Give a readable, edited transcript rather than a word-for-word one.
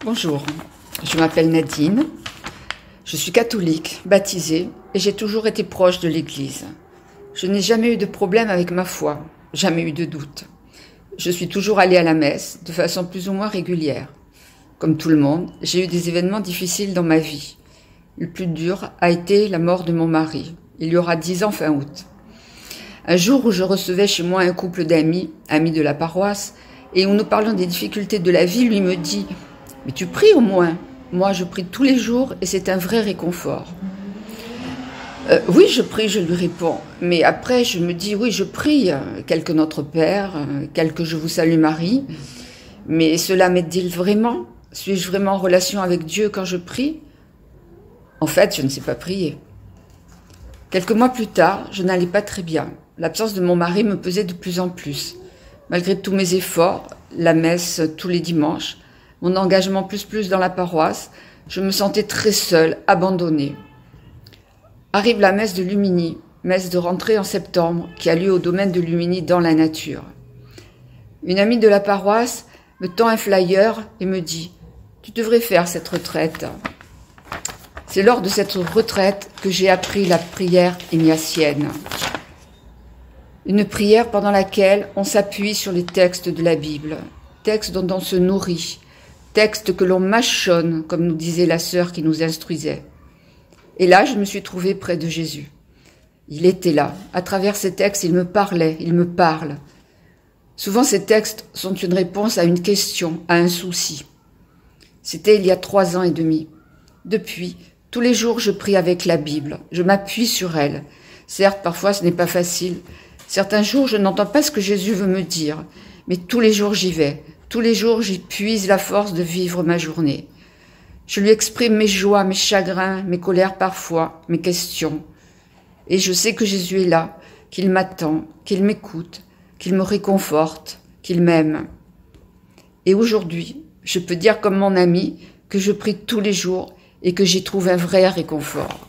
Bonjour, je m'appelle Nadine, je suis catholique, baptisée et j'ai toujours été proche de l'Église. Je n'ai jamais eu de problème avec ma foi, jamais eu de doute. Je suis toujours allée à la messe de façon plus ou moins régulière. Comme tout le monde, j'ai eu des événements difficiles dans ma vie. Le plus dur a été la mort de mon mari. Il y aura 10 ans fin août. Un jour où je recevais chez moi un couple d'amis, amis de la paroisse, et où nous parlions des difficultés de la vie, lui me dit « Mais tu pries au moins ?» Moi, je prie tous les jours et c'est un vrai réconfort. Oui, je prie, je lui réponds. Mais après, je me dis, oui, je prie, quelque Notre Père, quelque Je vous salue Marie. Mais cela m'aide-t-il vraiment? Suis-je vraiment en relation avec Dieu quand je prie? En fait, je ne sais pas prier. Quelques mois plus tard, je n'allais pas très bien. L'absence de mon mari me pesait de plus en plus. Malgré tous mes efforts, la messe tous les dimanches, mon engagement plus dans la paroisse, je me sentais très seule, abandonnée. Arrive la messe de Lumini, messe de rentrée en septembre, qui a lieu au domaine de Lumini dans la nature. Une amie de la paroisse me tend un flyer et me dit « Tu devrais faire cette retraite ». C'est lors de cette retraite que j'ai appris la prière ignatienne. Une prière pendant laquelle on s'appuie sur les textes de la Bible, textes dont on se nourrit, textes que l'on mâchonne, comme nous disait la sœur qui nous instruisait. Et là, je me suis trouvée près de Jésus. Il était là. À travers ces textes, il me parlait, il me parle. Souvent, ces textes sont une réponse à une question, à un souci. C'était il y a 3 ans et demi. Depuis, tous les jours, je prie avec la Bible. Je m'appuie sur elle. Certes, parfois, ce n'est pas facile. Certains jours, je n'entends pas ce que Jésus veut me dire. Mais tous les jours, j'y vais. Tous les jours, j'y puise la force de vivre ma journée. Je lui exprime mes joies, mes chagrins, mes colères parfois, mes questions. Et je sais que Jésus est là, qu'il m'attend, qu'il m'écoute, qu'il me réconforte, qu'il m'aime. Et aujourd'hui, je peux dire comme mon ami que je prie tous les jours et que j'y trouve un vrai réconfort.